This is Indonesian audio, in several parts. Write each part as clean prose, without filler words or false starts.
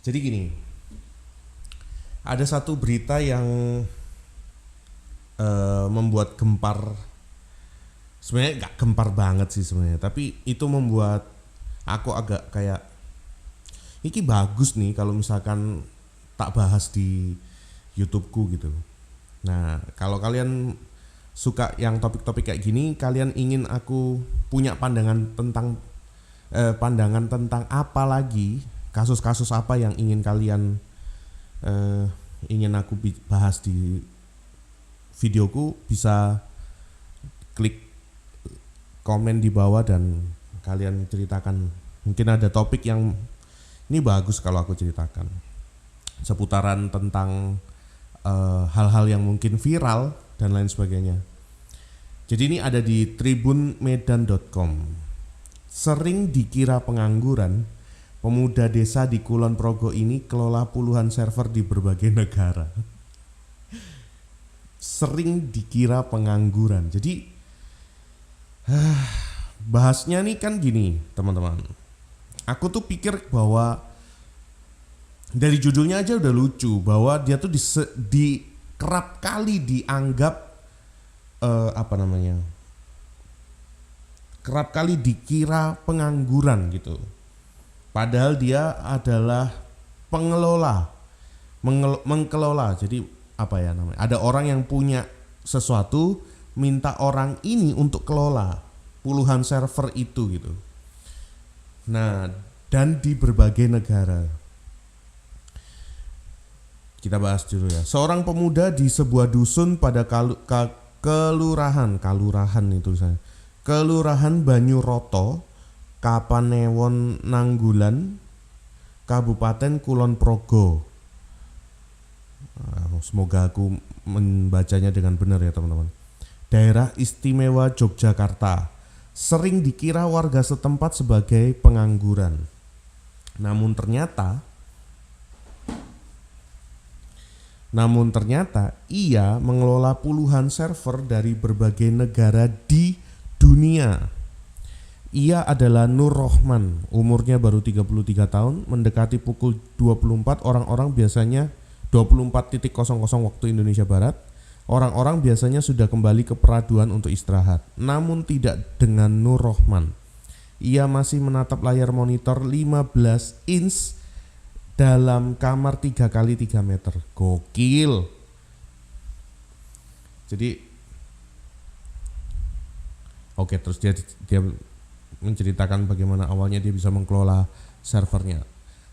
Jadi gini, ada satu berita yang membuat gempar. Sebenarnya nggak gempar banget sih sebenarnya, tapi itu membuat aku agak kayak, ini bagus nih kalau misalkan tak bahas di YouTubeku gitu. Nah, kalau kalian suka yang topik-topik kayak gini, kalian ingin aku punya pandangan tentang apa lagi, kasus-kasus apa yang ingin kalian ingin aku bahas di videoku, bisa klik komen di bawah dan kalian ceritakan. Mungkin ada topik yang ini bagus kalau aku ceritakan seputaran tentang hal-hal yang mungkin viral dan lain sebagainya. Jadi ini ada di tribunmedan.com. Sering dikira pengangguran, pemuda desa di Kulon Progo ini kelola puluhan server di berbagai negara. Sering dikira pengangguran. Jadi bahasnya nih kan gini teman-teman. Aku tuh pikir bahwa dari judulnya aja udah lucu, bahwa dia tuh kerap kali dianggap kerap kali dikira pengangguran gitu. Padahal dia adalah pengelola, mengkelola. Jadi apa ya namanya? Ada orang yang punya sesuatu, minta orang ini untuk kelola puluhan server itu gitu. Nah, dan di berbagai negara. Kita bahas dulu ya. Seorang pemuda di sebuah dusun pada kelurahan Banyuroto, Kapanewon Nanggulan, Kabupaten Kulon Progo. Semoga aku membacanya dengan benar ya teman-teman. Daerah Istimewa Yogyakarta, sering dikira warga setempat sebagai pengangguran. Namun ternyata ia mengelola puluhan server dari berbagai negara di dunia. Ia adalah Nur Rohman, umurnya baru 33 tahun, mendekati pukul 24 orang-orang biasanya 24.00 waktu Indonesia Barat. Orang-orang biasanya sudah kembali ke peraduan untuk istirahat. Namun tidak dengan Nur Rohman. Ia masih menatap layar monitor 15 inch dalam kamar 3x3 meter. Gokil. Jadi oke, terus dia menceritakan bagaimana awalnya dia bisa mengelola servernya.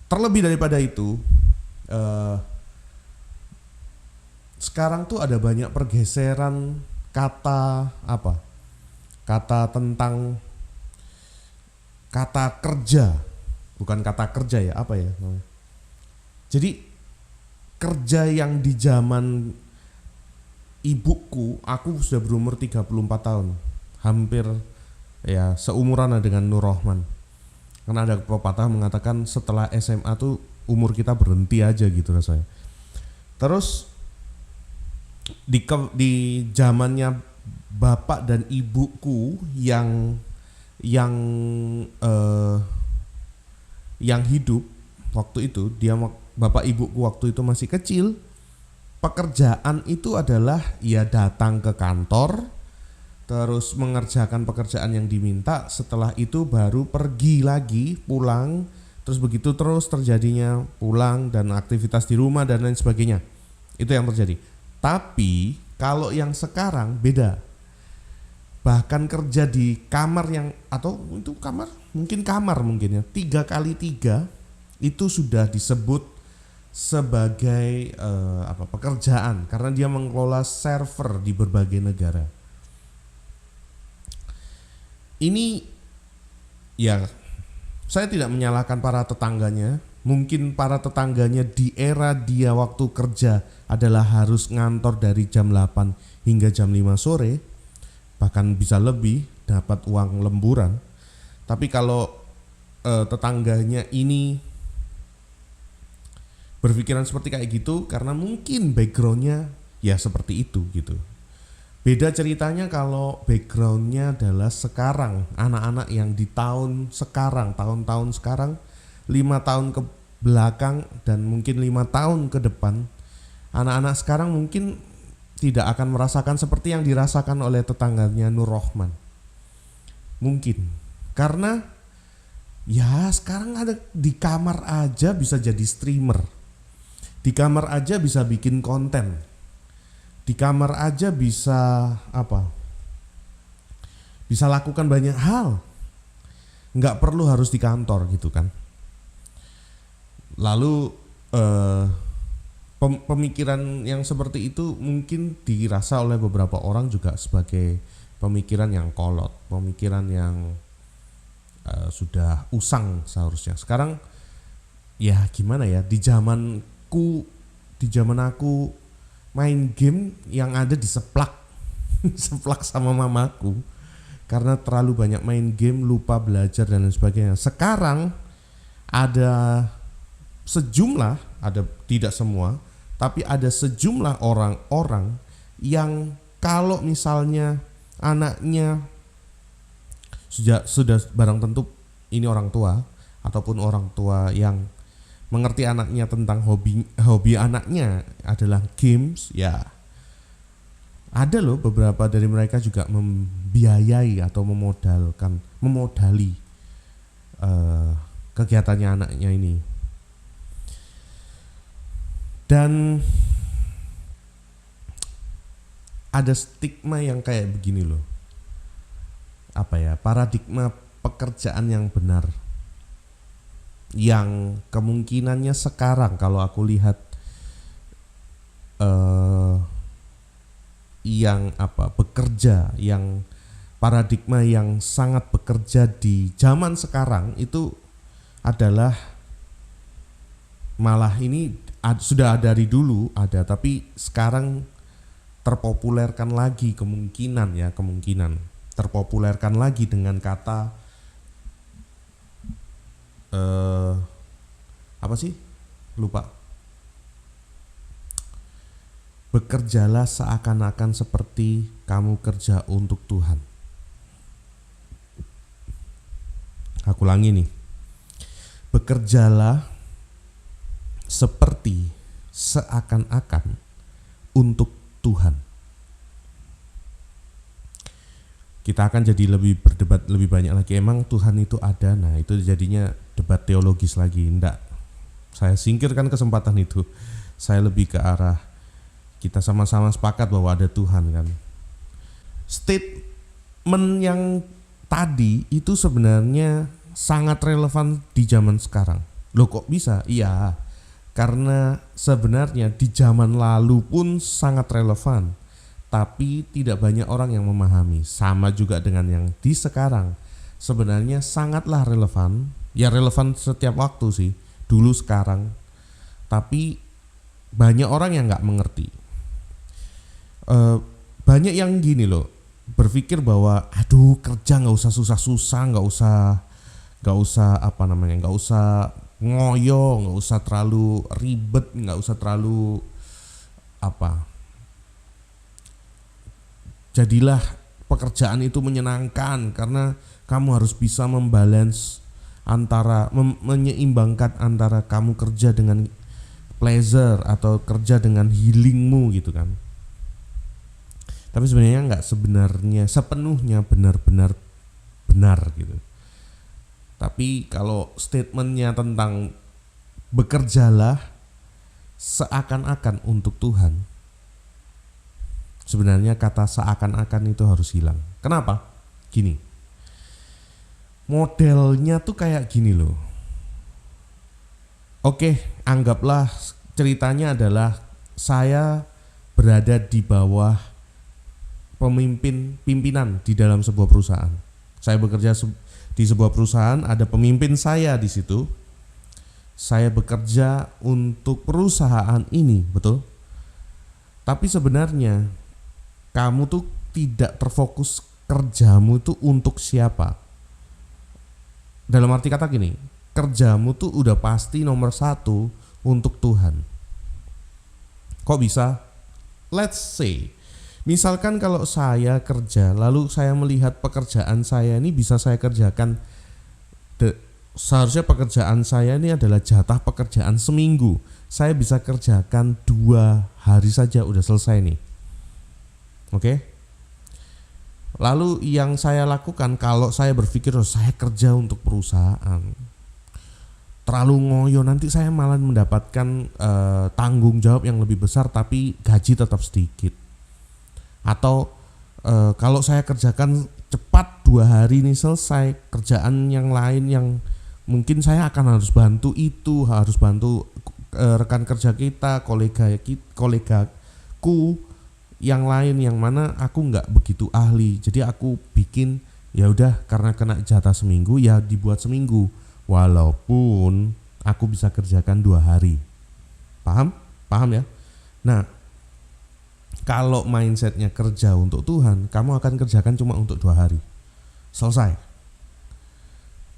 Terlebih daripada itu, sekarang tuh ada banyak pergeseran kata tentang kata kerja, bukan kata kerja ya, apa ya namanya? Jadi kerja yang di zaman ibuku, aku sudah berumur 34 tahun, hampir ya seumuran dengan Nur Rohman. Karena ada pepatah mengatakan setelah SMA tuh umur kita berhenti aja gitu rasanya. Terus di zamannya bapak dan ibuku yang hidup waktu itu, bapak ibuku waktu itu masih kecil, pekerjaan itu adalah ya datang ke kantor, terus mengerjakan pekerjaan yang diminta, setelah itu baru pergi lagi, pulang, terus begitu terus terjadinya, pulang dan aktivitas di rumah dan lain sebagainya. Itu yang terjadi. Tapi kalau yang sekarang beda. Bahkan kerja di kamar yang, atau itu kamar mungkin ya, 3x3 itu sudah disebut sebagai pekerjaan, karena dia mengelola server di berbagai negara. Ini ya, saya tidak menyalahkan para tetangganya. Mungkin para tetangganya di era dia waktu kerja adalah harus ngantor dari jam 8 hingga jam 5 sore, bahkan bisa lebih, dapat uang lemburan. Tapi kalau tetangganya ini berpikiran seperti kayak gitu, karena mungkin backgroundnya ya seperti itu gitu. Beda ceritanya kalau backgroundnya adalah sekarang, anak-anak yang di tahun-tahun sekarang, 5 tahun belakang dan mungkin 5 tahun ke depan, anak-anak sekarang mungkin tidak akan merasakan seperti yang dirasakan oleh tetangganya Nur Rohman. Mungkin karena ya sekarang ada di kamar aja bisa jadi streamer, di kamar aja bisa bikin konten, di kamar aja bisa bisa lakukan banyak hal, nggak perlu harus di kantor gitu kan. Lalu pemikiran yang seperti itu mungkin dirasa oleh beberapa orang juga sebagai pemikiran yang kolot, pemikiran yang sudah usang seharusnya. Sekarang ya gimana ya, di zaman aku main game yang ada diseplak seplak sama mamaku karena terlalu banyak main game, lupa belajar dan lain sebagainya. Sekarang ada tidak semua, tapi ada sejumlah orang-orang yang kalau misalnya anaknya sudah barang tentu ini orang tua ataupun orang tua yang mengerti anaknya tentang hobi anaknya adalah games, ya ada loh beberapa dari mereka juga membiayai atau memodali kegiatannya anaknya ini. Dan ada stigma yang kayak begini loh, paradigma pekerjaan yang benar, yang kemungkinannya sekarang kalau aku lihat bekerja, yang paradigma yang sangat bekerja di zaman sekarang itu adalah malah ini sudah dari dulu ada, tapi sekarang terpopulerkan lagi, kemungkinan terpopulerkan lagi dengan kata bekerjalah seakan-akan seperti kamu kerja untuk Tuhan. Aku ulangi nih, bekerjalah seperti seakan-akan untuk Tuhan. Kita akan jadi berdebat lebih banyak lagi, emang Tuhan itu ada. Nah itu jadinya debat teologis lagi. Enggak, saya singkirkan kesempatan itu. Saya lebih ke arah kita sama-sama sepakat bahwa ada Tuhan kan. Statement yang tadi itu sebenarnya sangat relevan di zaman sekarang. Loh kok bisa? Iya, karena sebenarnya di zaman lalu pun sangat relevan, tapi tidak banyak orang yang memahami. Sama juga dengan yang di sekarang, sebenarnya sangatlah relevan. Ya relevan setiap waktu sih, dulu sekarang, tapi banyak orang yang nggak mengerti. Banyak yang gini loh, berpikir bahwa aduh kerja nggak usah susah-susah, nggak usah ngoyo, nggak usah terlalu ribet, nggak usah terlalu jadilah pekerjaan itu menyenangkan karena kamu harus bisa membalance antara menyeimbangkan antara kamu kerja dengan pleasure atau kerja dengan healingmu gitu kan. Tapi sebenarnya sepenuhnya benar-benar benar gitu. Tapi kalau statementnya tentang bekerjalah seakan-akan untuk Tuhan, sebenarnya kata seakan-akan itu harus hilang. Kenapa? Gini, modelnya tuh kayak gini loh. Oke, anggaplah ceritanya adalah saya berada di bawah pimpinan di dalam sebuah perusahaan. Saya bekerja di sebuah perusahaan, ada pemimpin saya di situ. Saya bekerja untuk perusahaan ini, betul? Tapi sebenarnya kamu tuh tidak terfokus kerjamu itu untuk siapa. Dalam arti kata gini, kerjamu tuh udah pasti nomor 1 untuk Tuhan. Kok bisa? Let's say, misalkan kalau saya kerja, lalu saya melihat pekerjaan saya ini bisa saya kerjakan seharusnya pekerjaan saya ini adalah jatah pekerjaan seminggu. Saya bisa kerjakan 2 hari saja udah selesai nih. Oke. Lalu yang saya lakukan kalau saya berpikir saya kerja untuk perusahaan, terlalu ngoyo, nanti saya malah mendapatkan tanggung jawab yang lebih besar tapi gaji tetap sedikit. Atau kalau saya kerjakan cepat 2 hari ini selesai, kerjaan yang lain yang mungkin saya akan harus bantu harus bantu rekan kerja kita, kolegaku yang lain yang mana aku nggak begitu ahli. Jadi aku bikin ya udah, karena kena jatah seminggu ya dibuat seminggu, walaupun aku bisa kerjakan 2 hari. Paham ya? Nah, kalau mindsetnya kerja untuk Tuhan, kamu akan kerjakan cuma untuk 2 hari, selesai.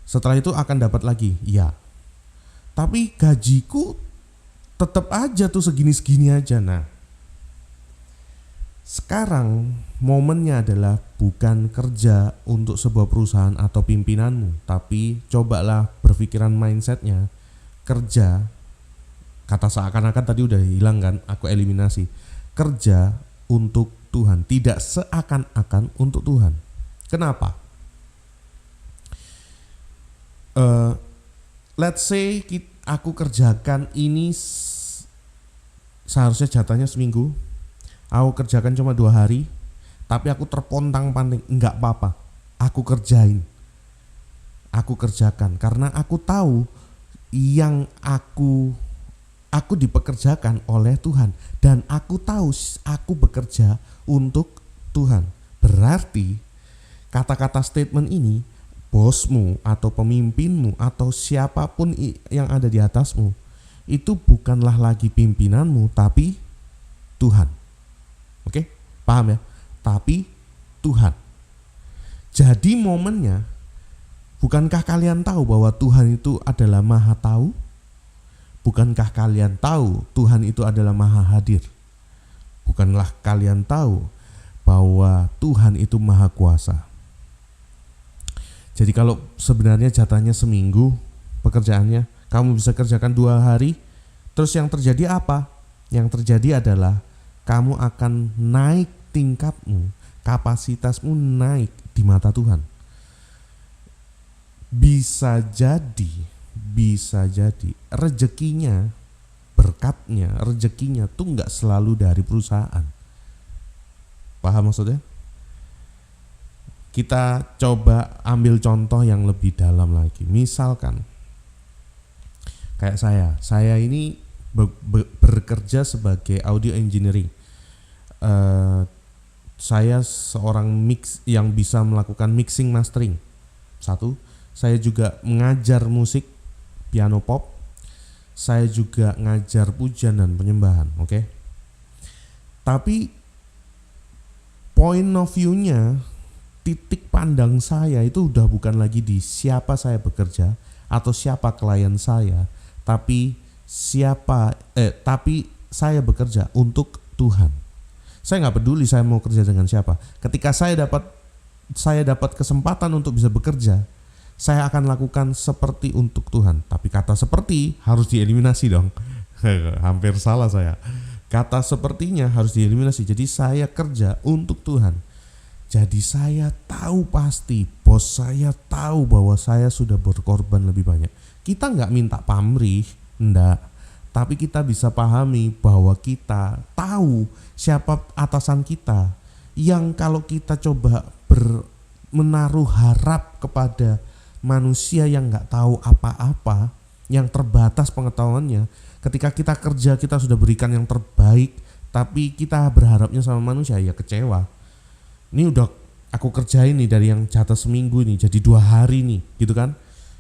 Setelah itu akan dapat lagi, ya. Tapi gajiku tetap aja tuh segini-segini aja. Nah, sekarang momennya adalah bukan kerja untuk sebuah perusahaan atau pimpinanmu, tapi cobalah berpikiran mindsetnya kerja. Kata seakan-akan tadi udah hilang kan, aku eliminasi. Kerja untuk Tuhan, tidak seakan-akan untuk Tuhan. Kenapa? Let's say aku kerjakan ini seharusnya jatahnya seminggu, aku kerjakan cuma 2 hari, tapi aku terpontang-panting, enggak apa-apa, aku kerjakan karena aku tahu yang aku dipekerjakan oleh Tuhan, dan aku tahu aku bekerja untuk Tuhan. Berarti kata-kata statement ini, bosmu atau pemimpinmu atau siapapun yang ada di atasmu itu bukanlah lagi pimpinanmu, tapi Tuhan. Oke, paham ya? Tapi Tuhan. Jadi momennya, bukankah kalian tahu bahwa Tuhan itu adalah Maha Tahu? Bukankah kalian tahu Tuhan itu adalah Maha Hadir? Bukanlah kalian tahu bahwa Tuhan itu Maha Kuasa? Jadi kalau sebenarnya jatahnya seminggu pekerjaannya, kamu bisa kerjakan 2 hari, terus yang terjadi apa? Yang terjadi adalah kamu akan naik tingkatmu, kapasitasmu naik di mata Tuhan. Bisa jadi rezekinya, berkatnya, rezekinya tuh nggak selalu dari perusahaan. Paham maksudnya? Kita coba ambil contoh yang lebih dalam lagi. Misalkan kayak saya ini bekerja sebagai audio engineering. Saya seorang mix yang bisa melakukan mixing mastering. Satu, saya juga mengajar musik piano pop. Saya juga ngajar pujian dan penyembahan, oke? Tapi point of view-nya, titik pandang saya itu udah bukan lagi di siapa saya bekerja atau siapa klien saya, tapi saya bekerja untuk Tuhan. Saya nggak peduli saya mau kerja dengan siapa. Ketika saya dapat kesempatan untuk bisa bekerja, saya akan lakukan seperti untuk Tuhan. Tapi kata seperti harus dieliminasi dong. Hampir salah saya. Kata sepertinya harus dieliminasi. Jadi saya kerja untuk Tuhan. Jadi saya tahu pasti, bos saya tahu bahwa saya sudah berkorban lebih banyak. Kita nggak minta pamrih, enggak. Tapi kita bisa pahami bahwa kita tahu siapa atasan kita. Yang kalau kita coba menaruh harap kepada manusia yang nggak tahu apa-apa, yang terbatas pengetahuannya. Ketika kita kerja kita sudah berikan yang terbaik, tapi kita berharapnya sama manusia, ya kecewa. Ini udah aku kerjain nih dari yang jatah seminggu nih jadi 2 hari nih, gitu kan?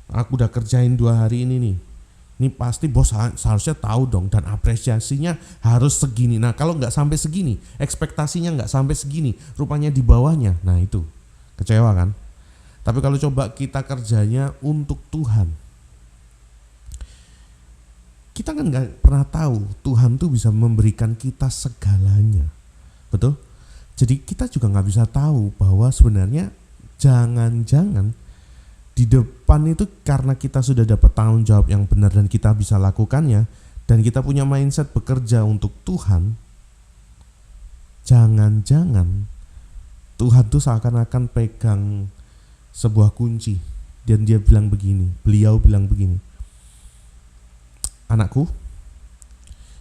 Aku udah kerjain 2 hari ini nih. Ini pasti bos seharusnya tahu dong, dan apresiasinya harus segini. Nah kalau nggak sampai segini, ekspektasinya nggak sampai segini, rupanya di bawahnya, nah itu kecewa kan? Tapi kalau coba kita kerjanya untuk Tuhan, kita kan nggak pernah tahu Tuhan tuh bisa memberikan kita segalanya, betul? Jadi kita juga nggak bisa tahu bahwa sebenarnya jangan-jangan di di depan itu karena kita sudah dapat tanggung jawab yang benar dan kita bisa lakukannya, dan kita punya mindset bekerja untuk Tuhan, jangan-jangan Tuhan tuh seakan-akan pegang sebuah kunci dan beliau bilang begini, anakku,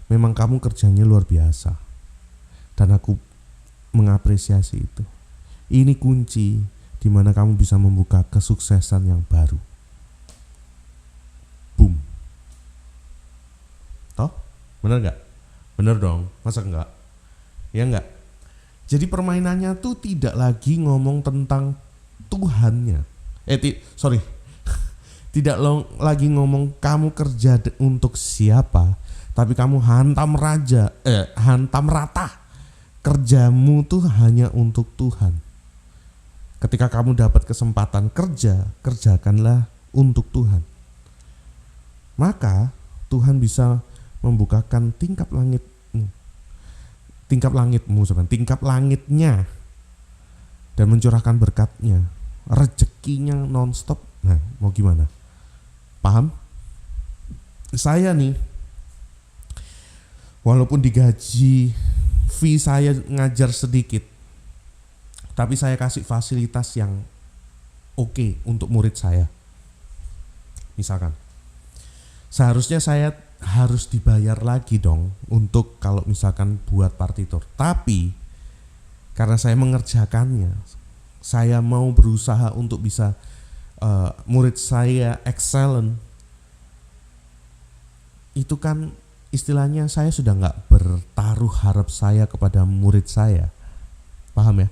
memang kamu kerjanya luar biasa dan aku mengapresiasi itu. Ini kunci di mana kamu bisa membuka kesuksesan yang baru. Boom. Toh? Bener gak? Bener dong, masa enggak? Ya enggak? Jadi permainannya tuh tidak lagi ngomong tentang Tuhannya. Tidak lagi ngomong kamu kerja untuk siapa, tapi kamu hantam rata. Kerjamu tuh hanya untuk Tuhan. Ketika kamu dapat kesempatan kerja, kerjakanlah untuk Tuhan. Maka Tuhan bisa membukakan tingkap langitnya dan mencurahkan berkatnya, rezekinya nonstop. Nah, mau gimana? Paham? Saya nih, walaupun digaji, fee saya ngajar sedikit, tapi saya kasih fasilitas yang oke untuk murid saya. Misalkan, seharusnya saya harus dibayar lagi dong untuk kalau misalkan buat partitur. Tapi karena saya mengerjakannya, saya mau berusaha untuk bisa murid saya excellent. Itu kan istilahnya saya sudah nggak bertaruh harap saya kepada murid saya, paham ya?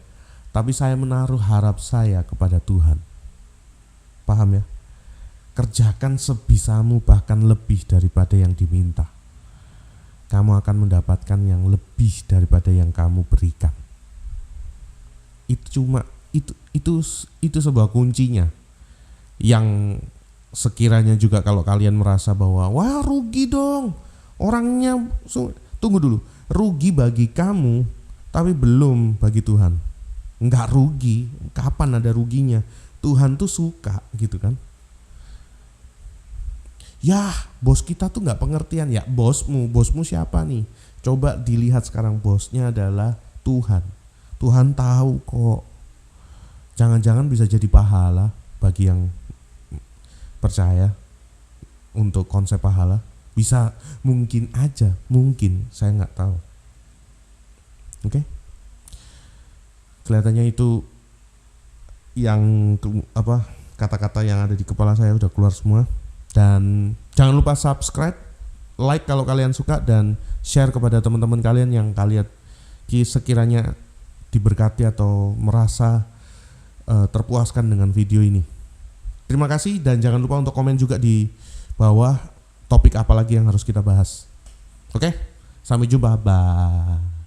Tapi saya menaruh harap saya kepada Tuhan, paham ya? Kerjakan sebisamu bahkan lebih daripada yang diminta. Kamu akan mendapatkan yang lebih daripada yang kamu berikan. Itu sebuah kuncinya. Yang sekiranya juga kalau kalian merasa bahwa wah rugi dong, orangnya tunggu dulu, rugi bagi kamu tapi belum bagi Tuhan. Enggak rugi, kapan ada ruginya? Tuhan tuh suka gitu kan. Ya bos kita tuh gak pengertian. Ya bosmu siapa nih? Coba dilihat sekarang, bosnya adalah Tuhan. Tuhan tahu kok. Jangan-jangan bisa jadi pahala bagi yang percaya untuk konsep pahala. Bisa, mungkin aja, mungkin, saya gak tahu. Oke? Kelihatannya itu yang kata-kata yang ada di kepala saya udah keluar semua. Dan jangan lupa subscribe, like kalau kalian suka, dan share kepada teman-teman kalian yang kalian sekiranya diberkati atau merasa terpuaskan dengan video ini. Terima kasih, dan jangan lupa untuk komen juga di bawah topik apa lagi yang harus kita bahas. Oke, sampai jumpa, bye.